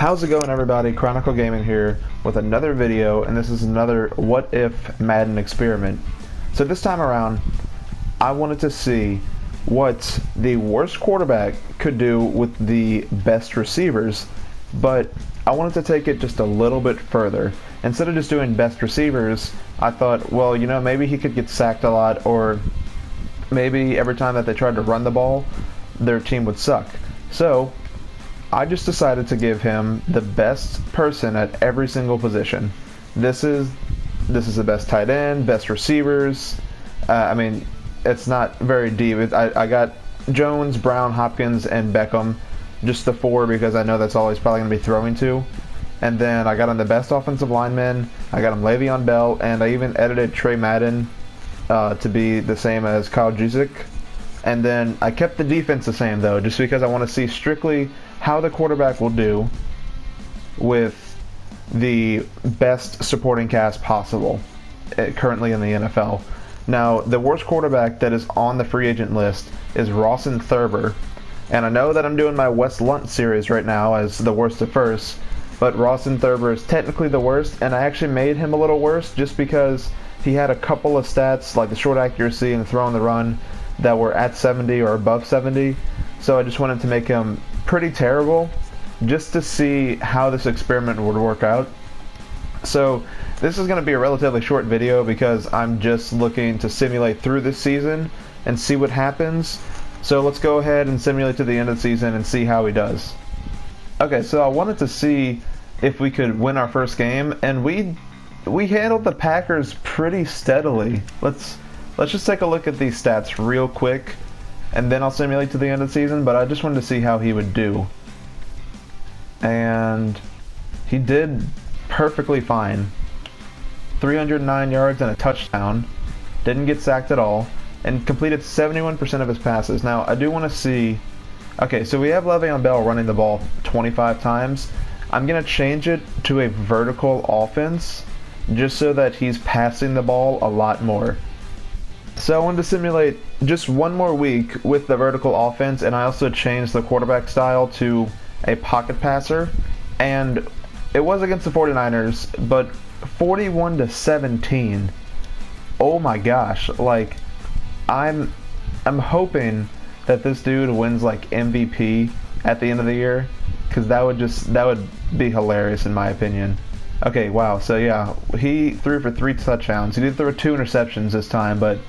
How's it going, everybody? Chronicle Gaming here with another video, and this is another What If Madden experiment. So this time around, I wanted to see what the worst quarterback could do with the best receivers, but I wanted to take it just a little bit further. Instead of just doing best receivers, I thought, well, you know, maybe he could get sacked a lot, or maybe every time that they tried to run the ball, their team would suck. So I just decided to give him the best person at every single position. This is the best tight end, best receivers. I mean, it's not very deep. I got Jones, Brown, Hopkins, and Beckham, just the four because I know that's all he's probably going to be throwing to. And then I got him the best offensive lineman. I got him Le'Veon Bell, and I even edited Trey Madden to be the same as Kyle Juszczyk. And then I kept the defense the same, though, just because I want to see strictly how the quarterback will do with the best supporting cast possible currently in the NFL. Now, the worst quarterback that is on the free agent list is Rawson Thurber. And I know that I'm doing my Wes Lunt series right now as the worst at first, but Rawson Thurber is technically the worst, and I actually made him a little worse just because he had a couple of stats, like the short accuracy and the throw and the run, that were at 70 or above 70. So I just wanted to make him pretty terrible just to see how this experiment would work out. So this is going to be a relatively short video because I'm just looking to simulate through this season and see what happens. So let's go ahead and simulate to the end of the season and see how he does. Okay, so I wanted to see if we could win our first game, and we handled the Packers pretty steadily. Let's just take a look at these stats real quick, and then I'll simulate to the end of the season, but I just wanted to see how he would do. And he did perfectly fine. 309 yards and a touchdown. Didn't get sacked at all, and completed 71% of his passes. Now, I do want to see... Okay, so we have Le'Veon Bell running the ball 25 times. I'm going to change it to a vertical offense, just so that he's passing the ball a lot more. So I wanted to simulate just one more week with the vertical offense, and I also changed the quarterback style to a pocket passer, and it was against the 49ers, but 41-17. Oh my gosh, like I'm hoping that this dude wins like MVP at the end of the year, because that would be hilarious in my opinion. Okay, wow. So yeah, he threw for 3 touchdowns. He did throw 2 interceptions this time, but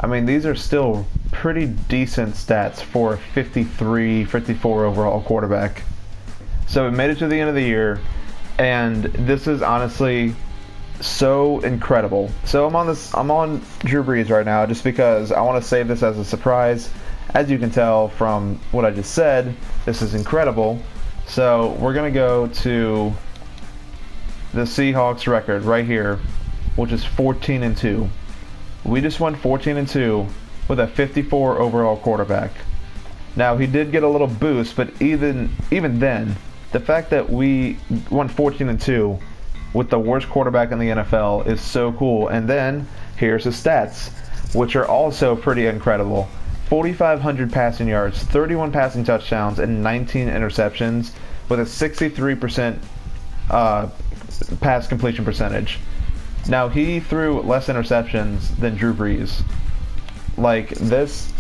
I mean, these are still pretty decent stats for a 53, 54 overall quarterback. So we made it to the end of the year, and this is honestly so incredible. So I'm on Drew Brees right now just because I want to save this as a surprise. As you can tell from what I just said, this is incredible. So we're going to go to the Seahawks record right here, which is 14-2. We just won 14-2 with a 54 overall quarterback. Now, he did get a little boost, but even then, the fact that we won 14-2 with the worst quarterback in the NFL is so cool. And then here's his stats, which are also pretty incredible. 4,500 passing yards, 31 passing touchdowns, and 19 interceptions with a 63% pass completion percentage. Now, he threw less interceptions than Drew Brees. Like, this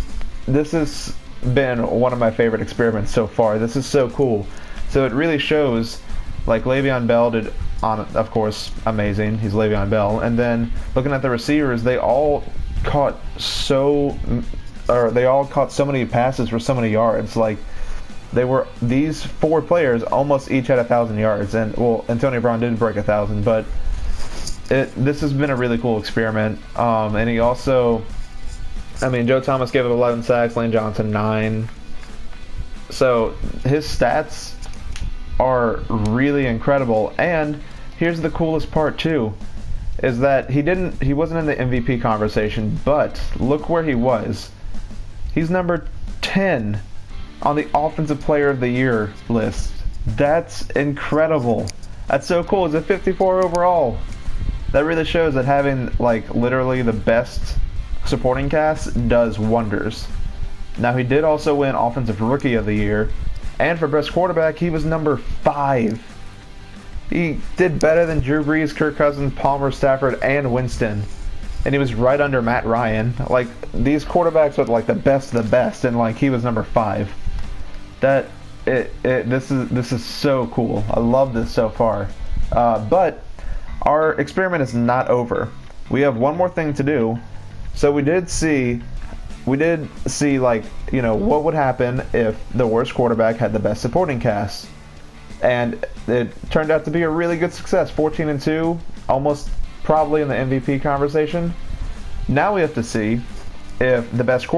has been one of my favorite experiments so far. This is so cool. So it really shows, like, Le'Veon Bell did, of course, amazing. He's Le'Veon Bell. And then, looking at the receivers, they all caught so many passes for so many yards. Like, these 4 players almost each had 1,000 yards. And, well, Antonio Brown didn't break 1,000, but this has been a really cool experiment. And he also, I mean, Joe Thomas gave up 11 sacks, Lane Johnson 9. So his stats are really incredible. And here's the coolest part too, is that he wasn't in the MVP conversation, but look where he was. He's number 10 on the Offensive Player of the Year list. That's incredible. That's so cool. It's a 54 overall. That really shows that having, like, literally the best supporting cast does wonders. Now, he did also win Offensive Rookie of the Year, And for best quarterback, he was number 5. He did better than Drew Brees, Kirk Cousins, Palmer, Stafford, and Winston. And he was right under Matt Ryan. Like, these quarterbacks were like the best of the best, and like he was number 5. This is so cool. I love this so far. But our experiment is not over. We have one more thing to do. So we did see like, you know, what would happen if the worst quarterback had the best supporting cast. And it turned out to be a really good success. 14-2, almost probably in the MVP conversation. Now we have to see if the worst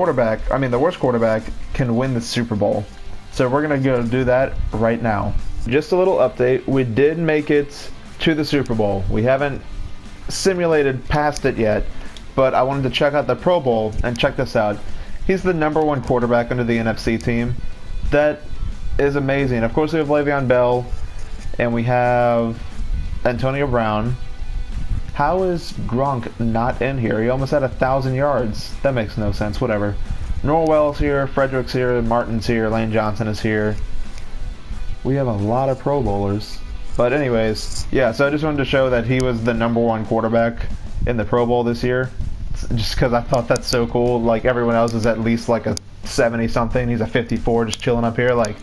quarterback can win the Super Bowl. So we're going to go do that right now. Just a little update. We did make it to the Super Bowl. We haven't simulated past it yet, but I wanted to check out the Pro Bowl, and check this out. He's the #1 quarterback under the NFC team. That is amazing. Of course, we have Le'Veon Bell, and we have Antonio Brown. How is Gronk not in here? He almost had 1,000 yards. That makes no sense. Whatever. Norwell's here, Frederick's here, Martin's here, Lane Johnson is here. We have a lot of Pro Bowlers. But anyways, yeah, so I just wanted to show that he was the #1 quarterback in the Pro Bowl this year. Just because I thought that's so cool. Like, everyone else is at least like a 70-something. He's a 54 just chilling up here like,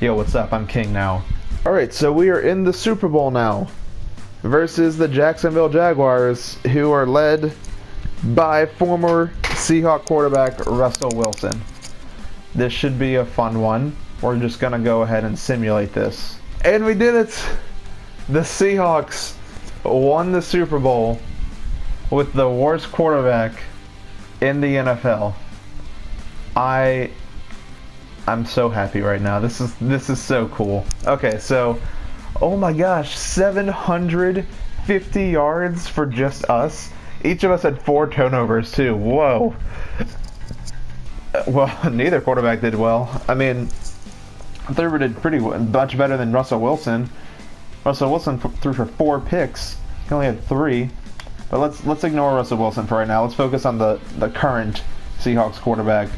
yo, what's up? I'm king now. Alright, so we are in the Super Bowl now. Versus the Jacksonville Jaguars, who are led by former Seahawk quarterback Russell Wilson. This should be a fun one. We're just going to go ahead and simulate this. And we did it! The Seahawks won the Super Bowl with the worst quarterback in the NFL. I'm so happy right now. This is so cool. Okay, so oh my gosh, 750 yards for just us. Each of us had 4 turnovers too. Whoa. Well, neither quarterback did well. I mean, Thurber did much better than Russell Wilson. Russell Wilson threw for 4 picks. He only had 3. But let's ignore Russell Wilson for right now. Let's focus on the current Seahawks quarterback.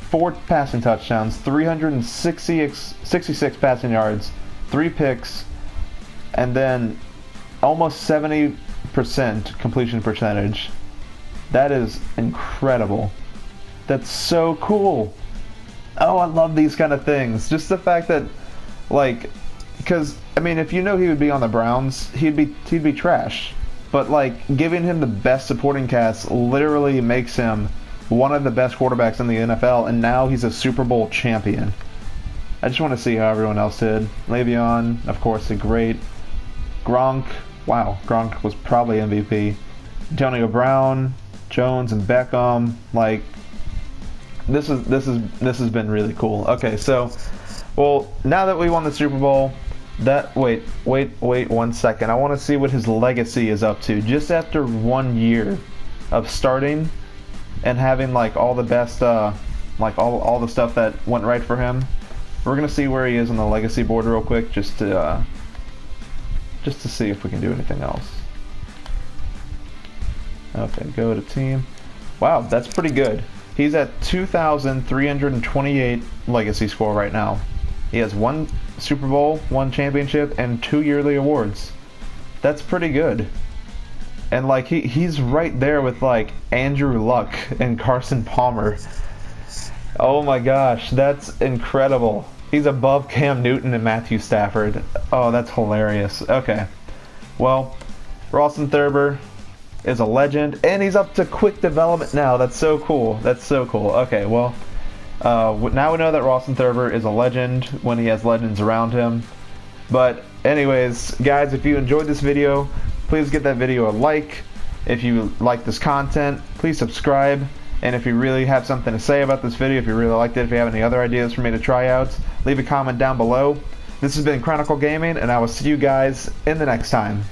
4 passing touchdowns, 366 passing yards, 3 picks, and then almost 70% completion percentage. That is incredible. That's so cool. Oh, I love these kind of things. Just the fact that, like, because I mean, if you know he would be on the Browns, he'd be trash. But like, giving him the best supporting cast literally makes him one of the best quarterbacks in the NFL, and now he's a Super Bowl champion. I just want to see how everyone else did. Le'Veon, of course, did great. Gronk, wow, Gronk was probably MVP. Antonio Brown, Jones, and Beckham. Like, this has been really cool. Okay, so, well, now that we won the Super Bowl, wait 1 second. I want to see what his legacy is up to. Just after 1 year of starting and having like all the best, like all the stuff that went right for him. We're gonna see where he is on the legacy board real quick, just to see if we can do anything else. Okay, go to team. Wow, that's pretty good. He's at 2,328 legacy score right now. He has 1 Super Bowl, 1 championship, and 2 yearly awards. That's pretty good. And like he's right there with like Andrew Luck and Carson Palmer. Oh my gosh, that's incredible. He's above Cam Newton and Matthew Stafford. Oh, that's hilarious. Okay. Well, Rawson Thurber is a legend, and he's up to quick development now. That's so cool. That's so cool. Okay, well, now we know that Rawson Thurber is a legend when he has legends around him. But anyways, guys, if you enjoyed this video, please give that video a like. If you like this content, please subscribe. And if you really have something to say about this video, if you really liked it, if you have any other ideas for me to try out, leave a comment down below. This has been Chronicle Gaming, and I will see you guys in the next time.